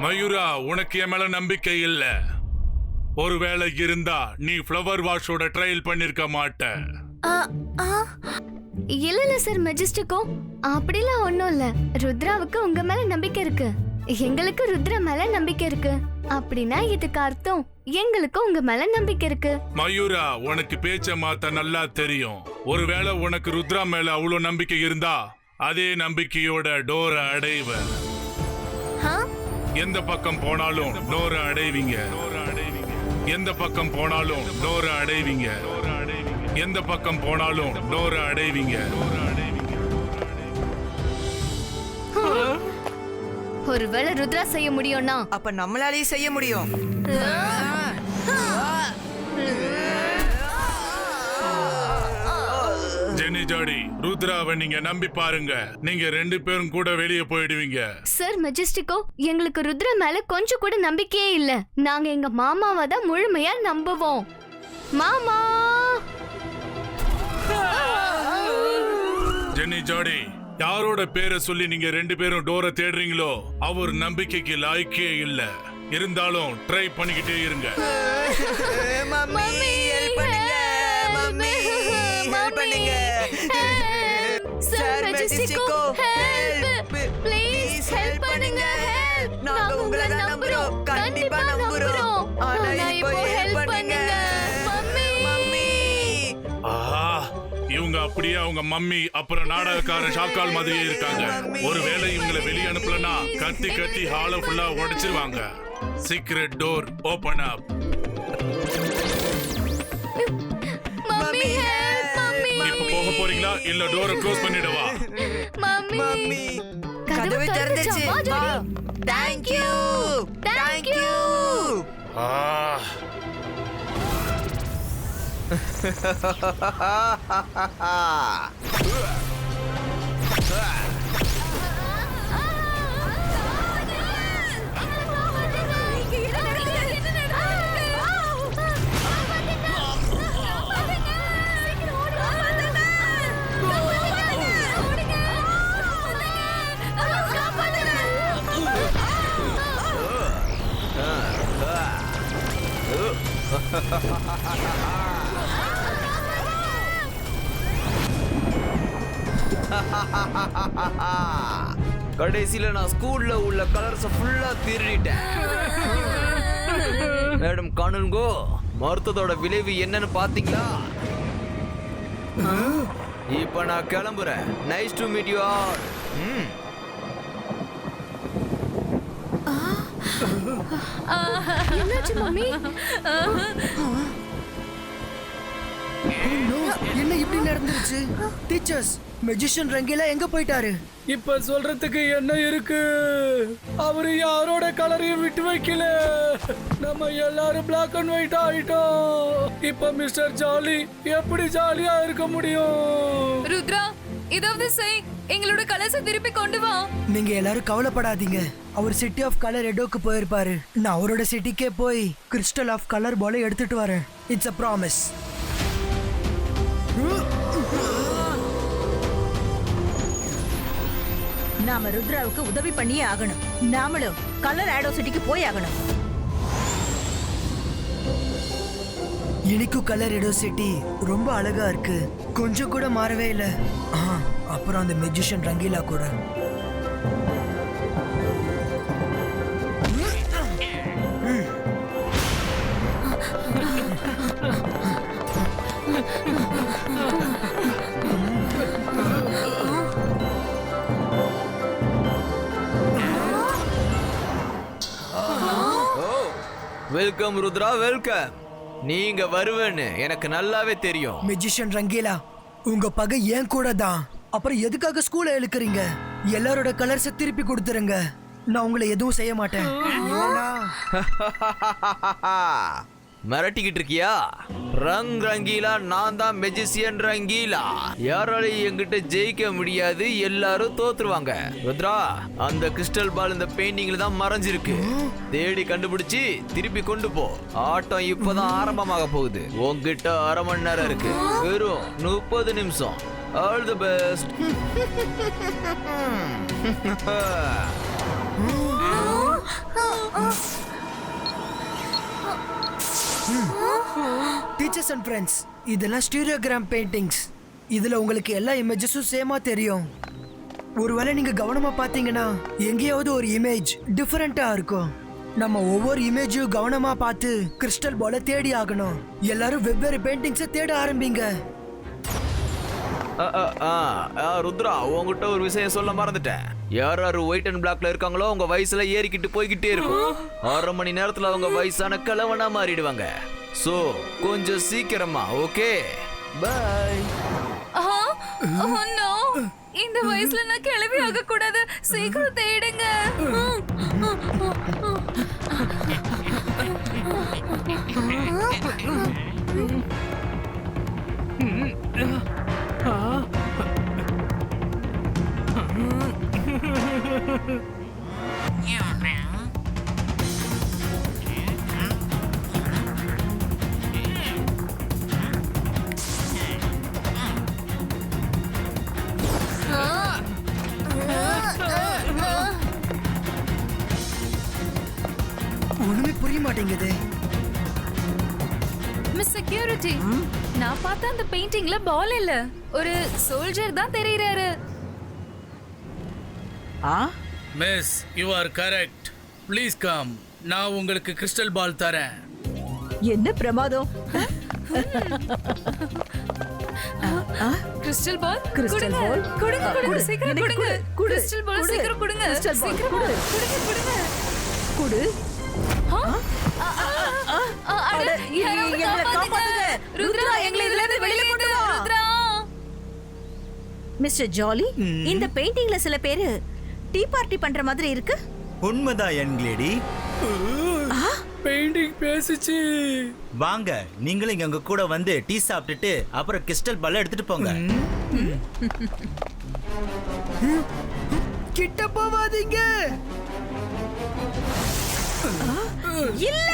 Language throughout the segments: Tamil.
மயூரா, உனக்கு என் மேல நம்பிக்கை இல்ல. ஒருவேளை இருந்தா நீ ஃப்ளவர் வாஷோட ட்ரையல் பண்ணிருக்க மாட்ட. இல்ல சார் மெஜஸ்டிக்கோ, அப்படிலாம் ஒண்ணும் இல்ல. ருத்ராவுக்கு உங்க மேல நம்பிக்கை இருக்கு, எங்களுக்கு ருத்ரா மேல நம்பிக்கை இருக்கு. அப்படின்னா இதுக்கு அர்த்தம் எங்களுக்கு உங்க மேல நம்பிக்கை இருக்கு. மயூரா, உனக்கு பேச்ச மாத்த நல்லா தெரியும். ஒருவேளை உனக்கு ருத்ரா மேல அவ்வளவு நம்பிக்கை இருந்தா அதே நம்பிக்கையோட டோரை அடைவ. எந்த பக்கம் போனாலும் டோரை அடைவீங்க. எந்த பக்கம் போனாலும் டோரை அடைவீங்க. எந்த பக்கம் போனாலும் டோரை அடைவீங்க. ஒருவேளை ருத்ரா செய்ய முடியும்னா அப்ப நம்மளாலேயே செய்ய முடியும். ஜெனி ஜாடி, ருத்ராவை நீங்க நம்பி பாருங்க. நீங்க 2 பேரும் கூட வெளியே போயிடுவீங்க. சார் மெஜஸ்டிக்கோ, எங்களுக்கு ருத்ரா மேல கொஞ்சம் கூட நம்பிக்கையே இல்ல. நாங்க எங்க மாமாவை தான் முழுமையா நம்புவோம். மாமா! ஜெனி ஜாடி, யாரோட பேரை சொல்லி நீங்க 2 பேரும் டோரை தேடுறீங்களோ அவர் நம்பிக்கைக்கு லாய்க்கே இல்ல. இருந்தாலும் ட்ரை பண்ணிக்கிட்டே இருங்க. மம்மி ஹெல்ப் பண்ணுங்க. மம்மி ஹெல்ப் பண்ணுங்க. சார் மெஜஸ்டிக்கோ, ஹெல்ப்! ப்ளீஸ் ஹெல்ப் பண்ணுங்க. ஹெல்ப்! நாங்க உங்களை நம்புறோம், கண்டிப்பா நம்புறோம். ஆனா இப்போ ஹெல்ப் பண்ணுங்க. மம்மி! ஆஹா, இவங்க அப்படியே அவங்க மம்மி அப்புறம் நாடகக்காரன் ஷாக்கால் மாதிரியே இருக்காங்க. ஒருவேளை இவங்களை வெளியே அனுப்பலனா கத்தி கத்தி ஹால ஃபுல்லா உடைச்சிருவாங்க. Secret door open up. Mummy help! Mummy! இப்ப போக போறீங்களா இல்ல டோரை க்ளோஸ் பண்ணிடவா? மம்மி கதவு திறந்துச்சு. Thank you. Thank you. கடைசியில நான் ஸ்கூல்ல உள்ள கலர்ஸ் ஃபுல்லா திருடிட்டேன். மேடம் காணுங்கோ, மருத்துவத்தோட விளைவு என்னன்னு பாத்தீங்களா? இப்ப நான் கிளம்புறேன். Nice to meet you all. என்னாச்சு மம்மி? என்ன இப்படி நடந்துருச்சு? டீச்சர்ஸ், மெஜிஷியன் ரங்கீலா எங்க போயிட்டாரு? இப்ப சொல்றதுக்கு என்ன இருக்கு? அவரு யாரோட கலரையும் விட்டு வைக்கல. நம்ம எல்லாரும் பிளாக் அண்ட் ஒயிட் ஆயிட்டோம். இப்ப மிஸ்டர் ஜாலி எப்படி ஜாலியா இருக்க முடியும்? ருத்ரா, ஏதாவது செய், எங்களோட கலர்ஸை திருப்பி கொண்டு வா. நீங்க எல்லாரும் கவலைப்படாதீங்க. அவர் சிட்டி ஆஃப் கலர் எடோக்கு போயிருப்பாரு. நான் அவரோட சிட்டிக்கே போய் கிறிஸ்டல் ஆஃப் கலர் பால எடுத்துட்டு வரேன். It's a promise. நாம ருத்ராவுக்கு உதவி பண்ணியே ஆகணும். நாமளும் கலர் ஆடோ சிட்டிக்கு போய் ஆகணும். எனக்கு கலர் எடோ சிட்டி ரொம்ப அழகா இருக்கு. கொஞ்சம் கூட மாறவே இல்லை. அப்புறம் அந்த மெஜிஷியன் ரங்கீலா கூட. Welcome Rudra, welcome. நீங்க வருவேன்னு எனக்கு நல்லாவே தெரியும். மெஜிஷியன் ரங்கீலா, உங்க பகை ஏன் கூட தான். அப்புறம் எதுக்காக ஸ்கூல்ல இழுக்கிறீங்க? எல்லாரோட கலர்ஸை திருப்பி கொடுத்துருங்க. நான் உங்களை எதுவும் செய்ய மாட்டேன். மிரட்டிக்கிட்டு இருக்கியா? ரங்கீலா, நான் தான் மெஜிசியன் ரங்கீலா. யாராலையும் என்கிட்ட ஜெயிக்க முடியாது. எல்லாரும் தோத்துருவாங்க. ருத்ரா, அந்த கிறிஸ்டல் பால் இந்த பெயிண்டிங்ல தான் மறைஞ்சிருக்கு. தேடி கண்டுபிடிச்சு திருப்பி கொண்டு போ. ஆட்டம் இப்பதான் ஆரம்பமாக போகுது. உன்கிட்ட 1/2 மணி நேரம் இருக்கு. வெறும் 30 நிமிஷம். All the best. Teachers and friends, இதெல்லாம் ஸ்டீரியோகிராம் பெயிண்டிங்ஸ். இதுல உங்களுக்கு எல்லா இமேஜஸும் சேமா தெரியும். ஒருவேளை நீங்க கவனமா பாத்தீங்கன்னா எங்கேயாவது ஒரு இமேஜ் டிஃபரெண்டா இருக்கும். நம்ம ஒவ்வொரு இமேஜையும் கவனமா பார்த்து கிறிஸ்டல் பால தேடி ஆகணும். எல்லாரும் வெவ்வேறு பெயிண்டிங்ஸை தேட ஆரம்பிங்க. ருத்ரா, உங்ககிட்ட ஒரு விஷயம் சொல்ல மறந்துட்டேன். யார் யாரு ஒயிட் அண்ட் பிளாக்ல இருக்காங்களோ உங்க வயசுல ஏறிக்கிட்டு போய்கிட்டே இருக்கும். 1/2 மணி நேரத்துல அவங்க வயசான கிழவனா மாறிடுவாங்க. சோ கொஞ்சம் சீக்கிரமா. Okay, by. நோ, இந்த வயசுல நான் கிளவி ஆக கூடாது. சீக்கிரம் தேடுங்க. ஒண்ணுமே புரிய மாட்டேங்குது. மிஸ் செக்யூரிட்டி, நான் பார்த்த அந்த பெயிண்டிங்ல பால் இல்ல, ஒரு சோல்ஜர் தான் தெரியுறாரு. Miss, you are correct. Please come. நான் உங்களுக்கு கிறிஸ்டல் பால் தரேன். என்ன பிரமாதம். கிறிஸ்டல் பால், கிறிஸ்டல் பால் கொடுங்க, கொடுங்க, சீக்கிரம் எனக்கு கொடுங்க. கொடு. கிறிஸ்டல் பால் சீக்கிரம் கொடுங்க. கிறிஸ்டல் பால் சீக்கிரம் கொடு. கொடுங்க. குடு. அட, யாராவது எங்களை காப்பாத்துங்க. காப்பாத்துங்க. ருத்ரா, எங்களை இதுல இருந்து வெளியில கொண்டு வா. ருத்ரா. மிஸ்டர் ஜாலி, இந்த பெயிண்டிங்ல சில பேரு டீ பார்ட்டி பண்ற மாதிரி இருக்கு. உண்மைதான் யங் லேடி. பெயிண்டிங் பேசிச்சு. வாங்க, நீங்களும் இங்க கூட வந்து டீ சாப்பிட்டுட்டு அப்புறம் கிறிஸ்டல் பால் எடுத்துட்டு போங்க. கிட்ட போவாதீங்க. இல்ல.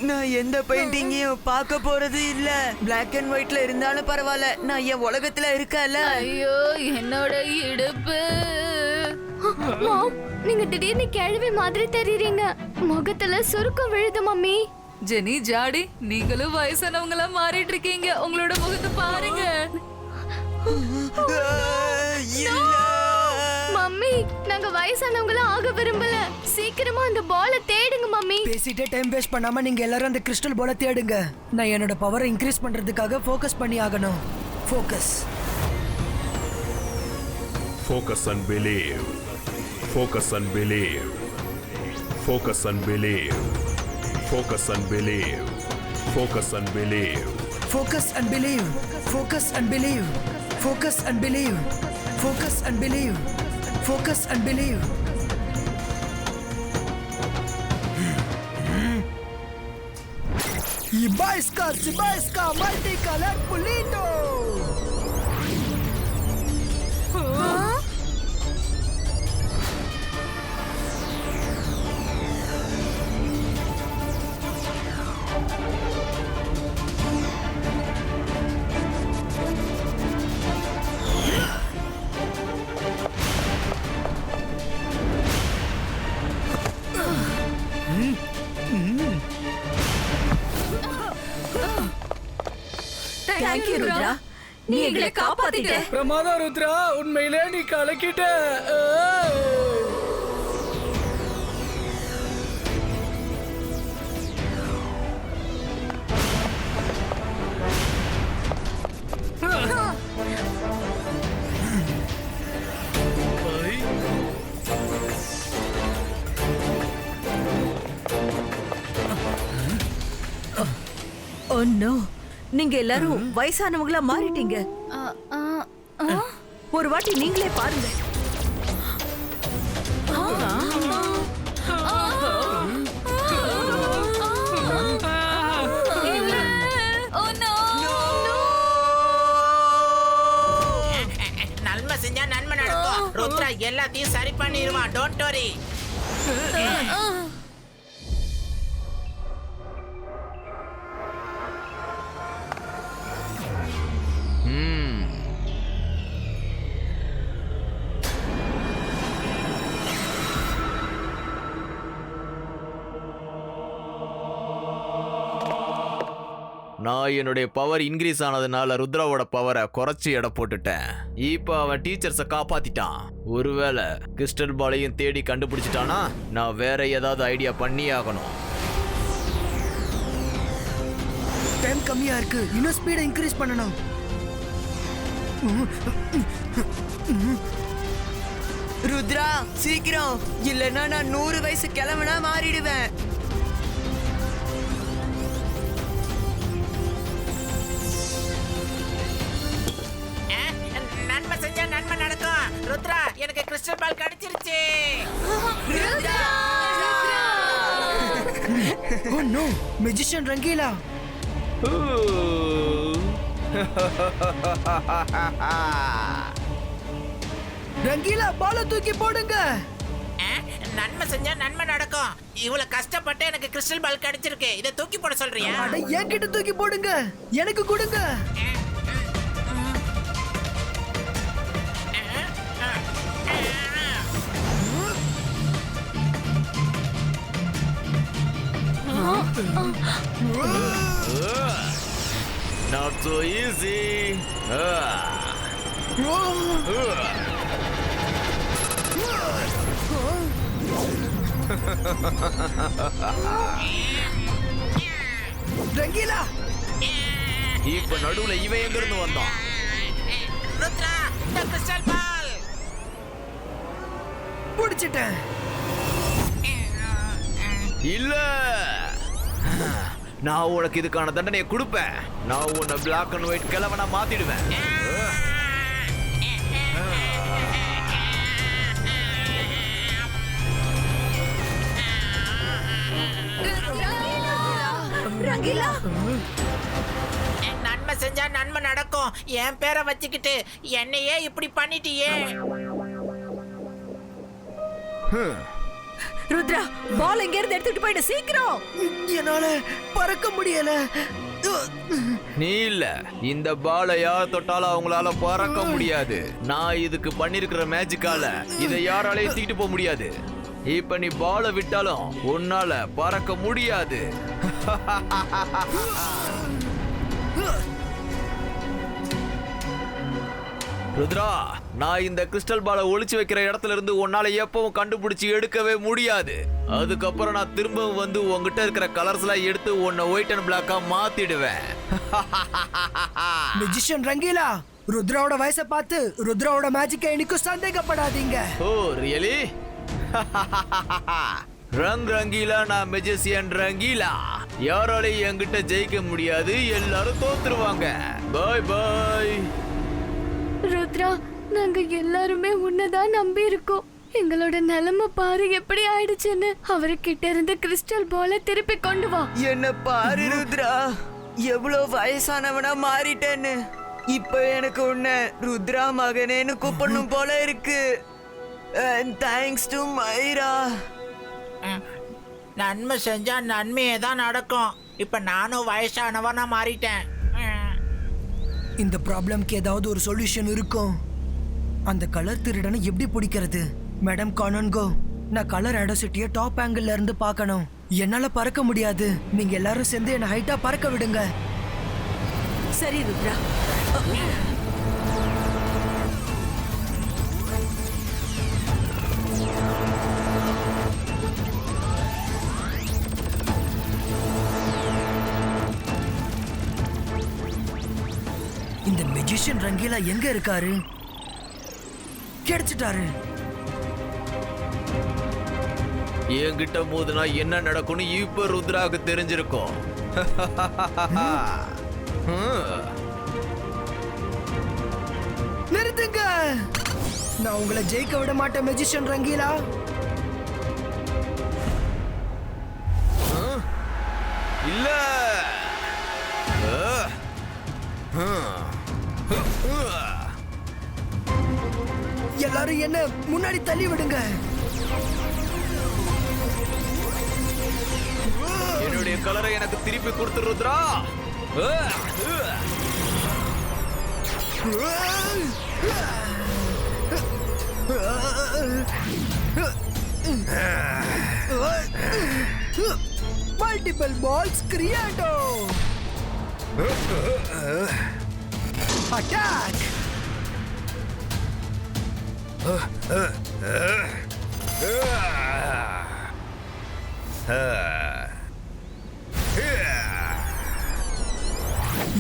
நான் எந்த பெயிண்டிங்கையும் பார்க்க போறது இல்ல. பிளாக் அண்ட் ஒயிட்ல இருந்தாலும் பரவாயில்ல, நான் என் உலகத்துல இருக்கல. ஐயோ, என்னோட இடுப்பு. மாம், நீங்க திடீர்னு கேள்வி மாதிரி தெரியுறீங்க. முகத்துல சுருக்கம் விழுது மம்மி. ஜெனி, ஜாடி, நீங்களும் வயசானவங்களா மாறிட்டு இருக்கீங்க. உங்களோட முகத்தை பாருங்க. மம்மி, நாங்க வயசானவங்கள ஆக விரும்பல. சீக்கிரமா அந்த பாலை தேடுங்க மம்மி. பேசிட்டே டைம் வேஸ்ட் பண்ணாம நீங்க எல்லாரும் அந்த கிறிஸ்டல் பால தேடுங்க. நான் என்னோட பவரை இன்க்ரீஸ் பண்றதுக்காக ஃபோக்கஸ் பண்ணி ஆகணும். Focus. Focus and believe. Focus and believe. Focus and believe. Focus and believe. Focus and believe. Focus and believe. Focus and believe. Focus and believe. Focus and believe. Focus and believe. Sibaiska, multicolored Polito. Thank you Rudra, நீ எங்களை காப்பாத்திட்ட. பிரமாதம் ருத்ரா, உண்மையிலே நீ கலக்கிட்ட. ஓ நோ, நீங்க எல்லாரும் வயசானவங்களா மாறிட்டீங்க. ஒரு வாட்டி நீங்களே பாருங்க. நன்மை செஞ்சா நன்மை நடக்கும். ருத்ரா எல்லாத்தையும் சரி பண்ணிடுவான். Don't worry. நான் என்னுடைய பவர் இன்க்ரீஸ் ஆனதுனால ருத்ராவோட பவரை குறைச்சி எடை போட்டுட்டேன். இப்போ அவன் டீச்சர்ஸை காப்பாத்திட்டான். ஒருவேளை கிறிஸ்டல் பாலையும் தேடி கண்டுபிடிச்சிட்டானா நான் வேற ஏதாவது ஐடியா பண்ணி ஆகணும். டைம் கம்மியா இருக்கு, இன்னும் ஸ்பீடை இன்க்ரீஸ் பண்ணணும். ருத்ரா சீக்கிரம், இல்லைன்னா நான் 100 வயசு கிழவனா மாறிடுவேன். நன்மை செஞ்சா நன்மை நடக்கும். ருத்ரா, எனக்கு கிறிஸ்டல் பால் கிடைச்சிருச்சு. Oh no, magician Rangeela. Rangeela, பாலை தூக்கி போடுங்க. நன்மை செஞ்சா நன்மை நடக்கும். இவ்வளவு கஷ்டப்பட்டு எனக்கு கிறிஸ்டல் பால் கிடைச்சிருக்கு. இதை தூக்கி போட சொல்றியா? அட, என்கிட்ட தூக்கி போடுங்க, எனக்கு கொடுங்க. Not so easy. ரங்கீலா, இப்ப நடுவுல இவன் எங்க இருந்து வந்தான்? ருத்ரா, இந்த கிறிஸ்டல் பால் பிடிச்சிட்டேன். இல்ல, நான் உனக்கு இதுக்கான தண்டனையை கொடுப்பேன். நான் உன்னை பிளாக் அண்ட் ஒயிட் கிழவனா மாத்திடுவேன். ரங்கீலா, நன்மை செஞ்சா நன்மை நடக்கும். என் பேரை வச்சுக்கிட்டு என்னையே இப்படி பண்ணிட்டியே. ருத்ரா, பால் எங்க இருந்து எடுத்துட்டு போயிடு சீக்கிரம். என்னால பறக்க முடியல. நீ இல்ல, இந்த பாலை யார் தொட்டாலும் அவங்களால பறக்க முடியாது. நான் இதுக்கு பண்ணிருக்கிற மேஜிக்கால இதை யாராலையும் தூக்கிட்டு போக முடியாது. இப்ப நீ பாலை விட்டாலும் உன்னால பறக்க முடியாது. ருத்ரா, நான் இந்த கிறிஸ்டல் பாலை ஒளிச்சு வைக்கிற இடத்துல இருந்து உன்னால எப்பவும் கண்டுபிடிச்சு எடுக்கவே முடியாது. அதுக்கப்புறம் நான் திரும்பவும் வந்து உங்ககிட்ட இருக்கிற கலர்ஸ் எல்லாம் எடுத்து உன்னை ஒயிட் அண்ட் பிளாக்கா மாத்திடுவேன். மெஜிஷியன் ரங்கீலா, ருத்ராவோட வயசை பார்த்து ருத்ராவோட மேஜிக்கை எனக்கும் சந்தேகப்படாதீங்க. ஓ ரியலி? ரங்கீலா, நான் மெஜிஷியன் ரங்கீலா. யாராலையும் என்கிட்ட ஜெயிக்க முடியாது. எல்லாரும் தோத்துருவாங்க. பாய் பாய். ருத்ரா, நாங்க எல்லாருமே உன்னதான் நம்பி இருக்கோம். எங்களோட நிலைமை பாரு எப்படி ஆயிடுச்சுன்னு. அவர்கிட்ட இருந்து கிறிஸ்டல் பாலை திருப்பி கொண்டு வா. என்ன பாரு ருத்ரா, எவ்வளவு வயசானவனா மாறிட்டேன்னு. இப்ப எனக்கு உன்னை ருத்ரா மகனேன்னு கூப்பிடணும் போல இருக்கு. Thanks to மைரா. நன்மை செஞ்சா நன்மையே தான் நடக்கும். இப்ப நானும் வயசானவனா மாறிட்டேன். இந்த ப்ராப்ளம்க்கு ஏதாவது ஒரு சொல்யூஷன் இருக்கும். அந்த கலர் திருடனை எப்படி பிடிக்கிறது? மேடம் கானன்கோ, நான் கலர் அடோசிட்டியை டாப் ஆங்கிள் இருந்து பார்க்கணும். என்னால பறக்க முடியாது. நீங்க எல்லாரும் சேர்ந்து என்ன ஹைட்டா பறக்க விடுங்க. சரி ருத்ரா. இந்த மெஜிஷியன் ரங்கீலா எங்க இருக்காரு? கிடைச்சிட்டாரு. என்கிட்ட மோதுனா என்ன நடக்கும்னு இப்ப ருத்ராவுக்கு தெரிஞ்சிருக்கும். நிறுத்துங்க, நான் உங்களை ஜெயிக்க விட மாட்டேன் மெஜிஷியன் ரங்கீலா. இல்ல, எல்லாரும் என்ன முன்னாடி தள்ளி விடுங்க. என்னுடைய கலரை எனக்கு திருப்பி கொடுத்து ருத்ரா. மல்டிபிள் பால்ஸ் கிரியேட்டோ. அட்டாக்!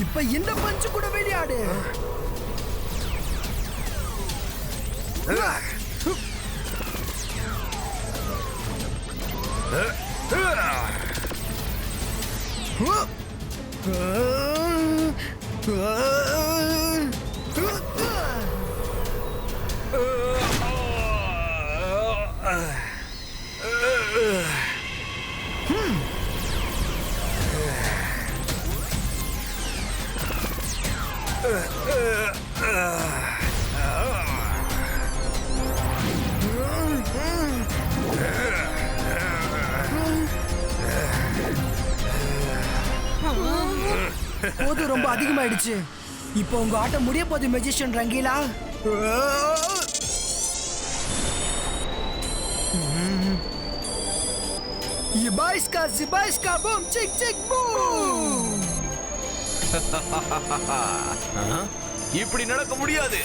இப்ப இந்த பஞ்சு கூட விளையாடு. போது ரொம்ப அதிகமாயிடுச்சு. இப்போ உங்க ஆட்டம் முடிய போகுது magician Rangeela. Zibajska, zibajska, bum, cik, cik, boom! இப்படி நடக்க முடியாது.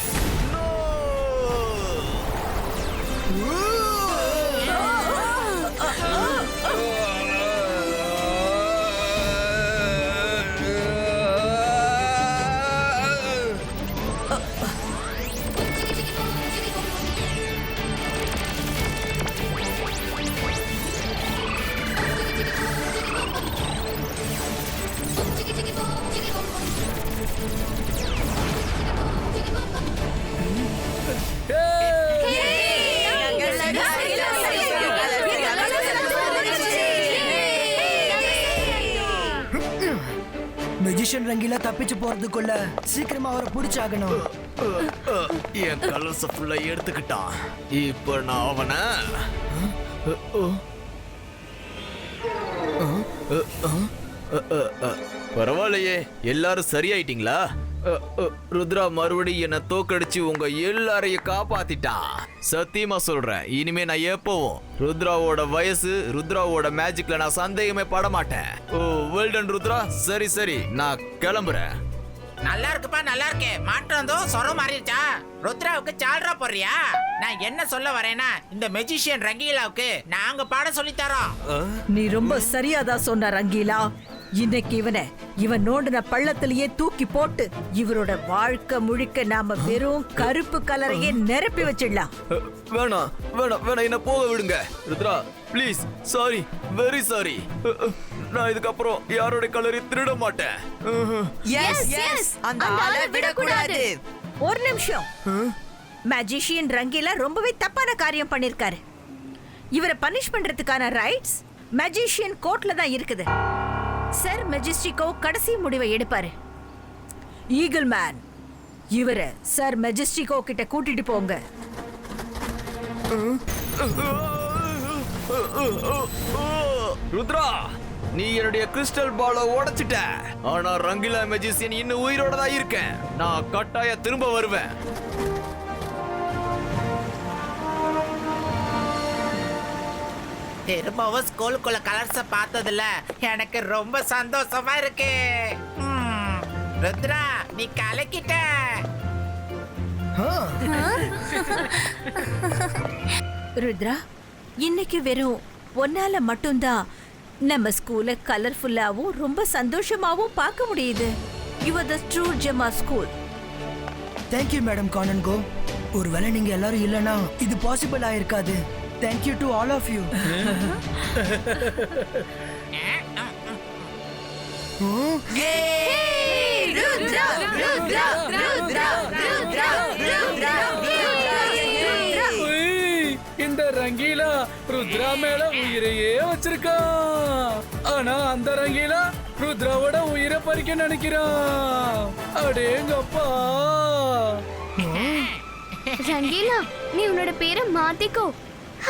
மெஜிஷியன் ரங்கீலா தப்பிச்சு போறதுக்குள்ள சீக்கிரமா அவரை பிடிச்சாகணும். என் கலர்ஸ் ஃபுல்லா எடுத்துக்கிட்டான். இப்போ நான் அவனை பரவாயில்லையே, எல்லாரும் சரியாயிட்டீங்களா? ருத்ரா மறுபடியும் என்ன தோக்கடிச்சு உங்க எல்லாரையும் காப்பாத்திட்டான். சத்தியமா சொல்றேன், இனிமே நான் எப்பவும் ருத்ராவோட வயசு, ருத்ராவோட மேஜிக்ல நான் சந்தேகமே பட மாட்டேன். ஓ வெல்டன் ருத்ரா. சரி சரி, நான் கிளம்புறேன். நல்லா இருக்குப்பா, நல்லா இருக்கு. மாற்றம் சொரம் மாறிடுச்சா? ருத்ராவுக்கு சால்ரா போடுறியா? நான் என்ன சொல்ல வரேன்னா, இந்த மெஜிஷியன் ரங்கீலாவுக்கு நாங்க பாடம் சொல்லி தரோம். நீ ரொம்ப சரியாதான் சொன்ன ரங்கீலா. இன்னைக்கு இவன் நோண்டின பள்ளத்திலேயே தூக்கி போட்டு இவரோட வாழ்க்கை முழுக்க நாம வெறும் கருப்பு கலரையே நிரப்பி வச்சிடலாம். வேணாம் வேணாம் வேணாம், என்ன போக விடுங்க. Rudra please, sorry, very sorry. நான் இதுக்கப்புறம் யாரோட கலரை திருட மாட்டேன். எஸ் எஸ், அந்த ஆளை விடக்கூடாது. ஒரு நிமிஷம். மேஜிஷியன் ரங்கீலா ரொம்பவே தப்பான காரியம் பண்ணிருக்காரு. இவரை பனிஷ் பண்றதுக்கான ரைட்ஸ் மேஜிஷியன் கோர்ட்ல தான் இருக்குது. சர் மெஜிஸ்டிகோ கடைசி முடிவை எடுப்பாரு. ஈகிள் மேன், இவரை சர் மெஜிஸ்டிகோ கிட்ட கூட்டிட்டு போங்க. ருத்ரா, நீ என்னுடைய கிறிஸ்டல் பாலை உடைச்சிட்ட. ஆனா ரங்கீலா மெஜிஷியன் இன்னும் உயிரோட தான் இருக்கேன். நான் கட்டாய திரும்ப வருவேன். திரும்பவும் ஸ்கூலுக்குள்ள கலர்ஸ பார்த்ததுல எனக்கு ரொம்ப சந்தோஷமா இருக்கு. ருத்ரா, நீ கலக்கிட்ட. ருத்ரா, இன்னைக்கு வெறும் ஒன்னால மட்டும்தான் நம்ம ஸ்கூலை கலர்ஃபுல்லாவும் ரொம்ப சந்தோஷமாவும் பார்க்க முடியுது. You are the true Gemma school. Thank you madam கானன்கோ. ஒருவேளை நீங்க எல்லாரும் இல்லைன்னா இது பாசிபிள் ஆயிருக்காது. Thank you to all of you. இந்த ரங்கீலா ருத்ரா மேல உயிரையே வச்சிருக்கான். ஆனா அந்த ரங்கீலா ருத்ராவோட உயிரை பறிக்க நினைக்கிறான். அடேங்கப்பா. ரங்கீலா, நீ உன்னோட பேரை மாத்திக்கோ.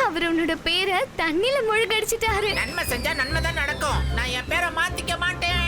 அவர் உன்னோட பேரை தண்ணில முழுகடிச்சிட்டாரு. நன்மை செஞ்சா நன்மை தான் நடக்கும். நான் என் பேரை மாத்திக்க மாட்டேன்.